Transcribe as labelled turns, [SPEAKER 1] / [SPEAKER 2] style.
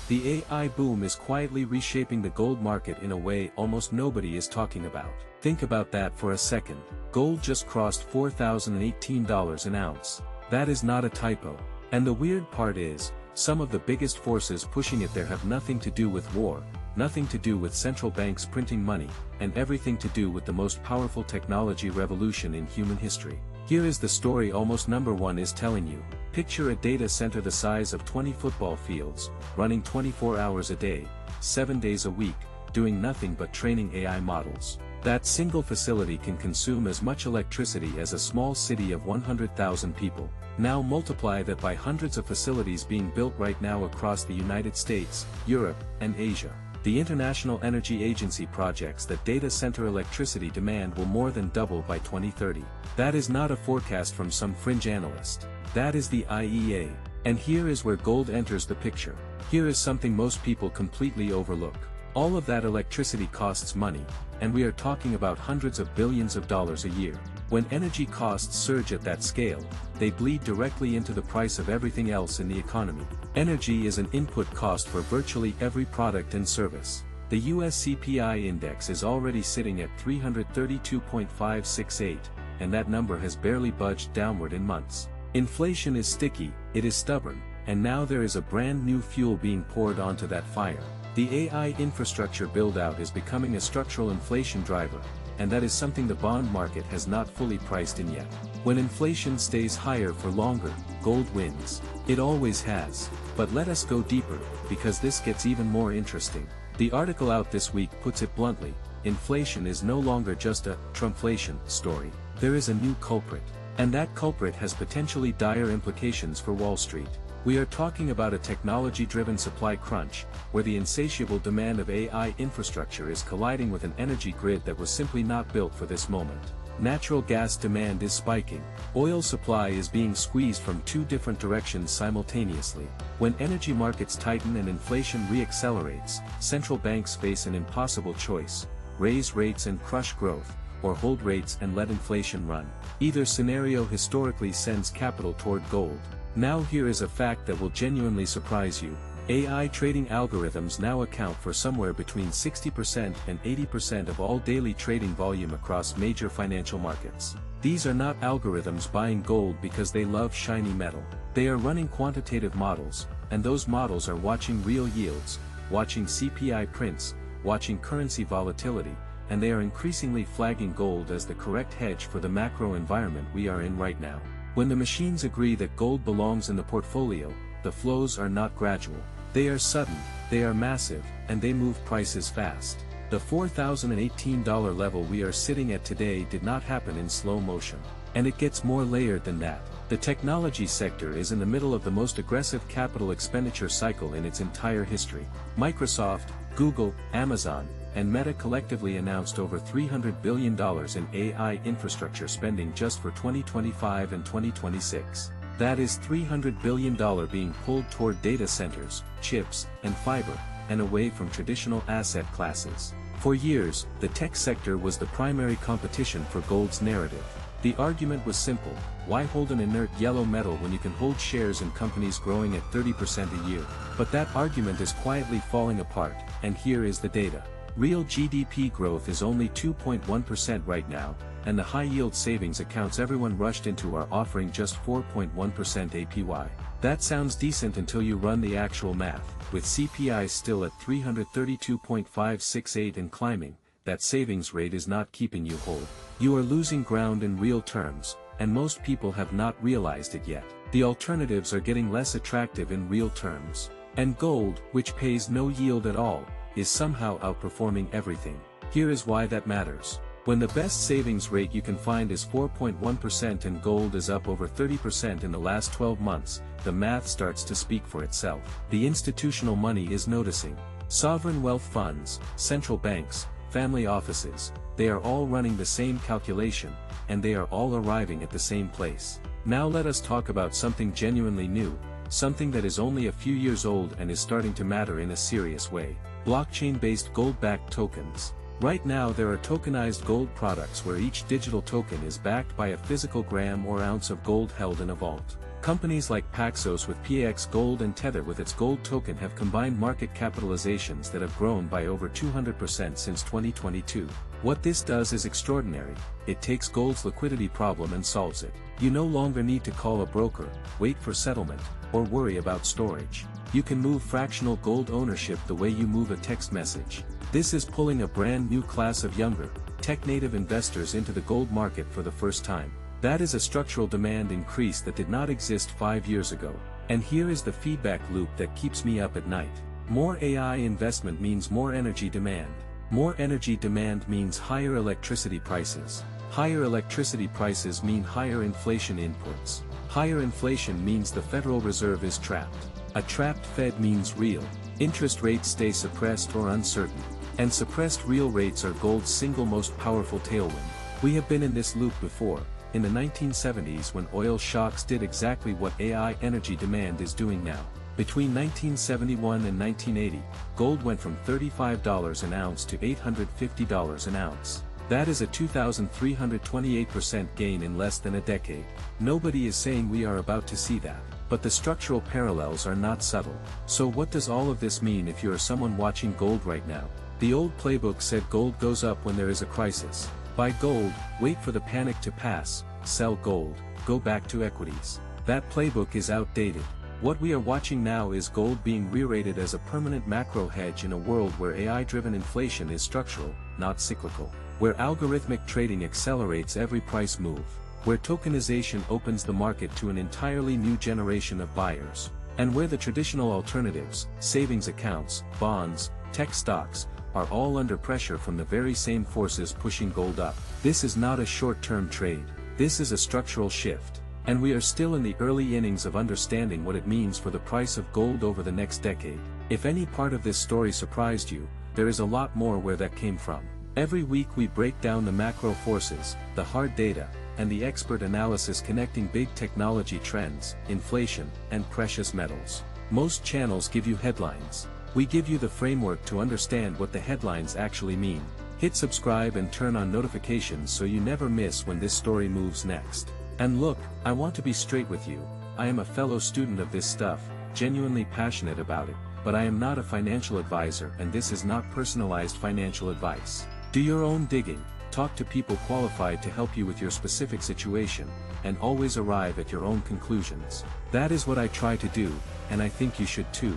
[SPEAKER 1] The AI boom is quietly reshaping the gold market in a way almost nobody is talking about. Think about that for a second. Gold just crossed $4,018 an ounce. That is not a typo. And the weird part is, some of the biggest forces pushing it there have nothing to do with war, nothing to do with central banks printing money, and everything to do with the most powerful technology revolution in human history. Here is the story almost number one is telling you. Picture a data center the size of 20 football fields, running 24 hours a day, 7 days a week, doing nothing but training AI models. That single facility can consume as much electricity as a small city of 100,000 people. Now multiply that by hundreds of facilities being built right now across the United States, Europe, and Asia. The International Energy Agency projects that data center electricity demand will more than double by 2030. That is not a forecast from some fringe analyst. That is the IEA. And here is where gold enters the picture. Here is something most people completely overlook. All of that electricity costs money, and we are talking about hundreds of billions of dollars a year. When energy costs surge at that scale, they bleed directly into the price of everything else in the economy. Energy is an input cost for virtually every product and service. The US CPI index is already sitting at 332.568, and that number has barely budged downward in months. Inflation is sticky, it is stubborn, and now there is a brand new fuel being poured onto that fire. The AI infrastructure build-out is becoming a structural inflation driver, and that is something the bond market has not fully priced in yet. When inflation stays higher for longer, gold wins. It always has. But let us go deeper, because this gets even more interesting. The article out this week puts it bluntly, inflation is no longer just a Trumpflation story. There is a new culprit. And that culprit has potentially dire implications for Wall Street. We are talking about a technology-driven supply crunch, where the insatiable demand of AI infrastructure is colliding with an energy grid that was simply not built for this moment. Natural gas demand is spiking. Oil supply is being squeezed from two different directions simultaneously. When energy markets tighten and inflation re-accelerates, central banks face an impossible choice: raise rates and crush growth, or hold rates and let inflation run. Either scenario historically sends capital toward gold. Now here is a fact that will genuinely surprise you. AI trading algorithms now account for somewhere between 60% and 80% of all daily trading volume across major financial markets. These are not algorithms buying gold because they love shiny metal. They are running quantitative models, and those models are watching real yields, watching CPI prints, watching currency volatility, and they are increasingly flagging gold as the correct hedge for the macro environment we are in right now. When the machines agree that gold belongs in the portfolio, the flows are not gradual. They are sudden, they are massive, and they move prices fast. The $4,018 level we are sitting at today did not happen in slow motion. And it gets more layered than that. The technology sector is in the middle of the most aggressive capital expenditure cycle in its entire history. Microsoft, Google, Amazon, and Meta collectively announced over $300 billion in AI infrastructure spending just for 2025 and 2026. That is $300 billion being pulled toward data centers, chips, and fiber, and away from traditional asset classes. For years, the tech sector was the primary competition for gold's narrative. The argument was simple: why hold an inert yellow metal when you can hold shares in companies growing at 30% a year? But that argument is quietly falling apart, and here is the data. Real GDP growth is only 2.1% right now, and the high-yield savings accounts everyone rushed into are offering just 4.1% APY. That sounds decent until you run the actual math. With CPI still at 332.568 and climbing, that savings rate is not keeping you whole. You are losing ground in real terms, and most people have not realized it yet. The alternatives are getting less attractive in real terms. And gold, which pays no yield at all, is somehow outperforming everything. Here is why that matters. When the best savings rate you can find is 4.1% and gold is up over 30% in the last 12 months, the math starts to speak for itself. The institutional money is noticing. Sovereign wealth funds, central banks, family offices, they are all running the same calculation, and they are all arriving at the same place. Now let us talk about something genuinely new, something that is only a few years old and is starting to matter in a serious way. Blockchain-based gold-backed tokens. Right now there are tokenized gold products where each digital token is backed by a physical gram or ounce of gold held in a vault. Companies like Paxos with PAX Gold and Tether with its gold token have combined market capitalizations that have grown by over 200% since 2022. What this does is extraordinary. It takes gold's liquidity problem and solves it. You no longer need to call a broker, wait for settlement, or worry about storage. You can move fractional gold ownership the way you move a text message. This is pulling a brand new class of younger, tech-native investors into the gold market for the first time. That is a structural demand increase that did not exist 5 years ago. And here is the feedback loop that keeps me up at night. More AI investment means more energy demand. More energy demand means higher electricity prices. Higher electricity prices mean higher inflation inputs. Higher inflation means the Federal Reserve is trapped. A trapped Fed means real interest rates stay suppressed or uncertain. And suppressed real rates are gold's single most powerful tailwind. We have been in this loop before. In the 1970s when oil shocks did exactly what AI energy demand is doing now. Between 1971 and 1980, gold went from $35 an ounce to $850 an ounce. That is a 2,328% gain in less than a decade. Nobody is saying we are about to see that, but the structural parallels are not subtle. So what does all of this mean if you are someone watching gold right now? The old playbook said gold goes up when there is a crisis. Buy gold, wait for the panic to pass, sell gold, go back to equities. That playbook is outdated. What we are watching now is gold being re-rated as a permanent macro hedge in a world where AI-driven inflation is structural, not cyclical. Where algorithmic trading accelerates every price move. Where tokenization opens the market to an entirely new generation of buyers. And where the traditional alternatives, savings accounts, bonds, tech stocks, are all under pressure from the very same forces pushing gold up. This is not a short-term trade. This is a structural shift. And we are still in the early innings of understanding what it means for the price of gold over the next decade. If any part of this story surprised you, there is a lot more where that came from. Every week we break down the macro forces, the hard data, and the expert analysis connecting big technology trends, inflation, and precious metals. Most channels give you headlines. We give you the framework to understand what the headlines actually mean. Hit subscribe and turn on notifications so you never miss when this story moves next. And look, I want to be straight with you. I am a fellow student of this stuff, genuinely passionate about it, but I am not a financial advisor and this is not personalized financial advice. Do your own digging, talk to people qualified to help you with your specific situation, and always arrive at your own conclusions. That is what I try to do, and I think you should too.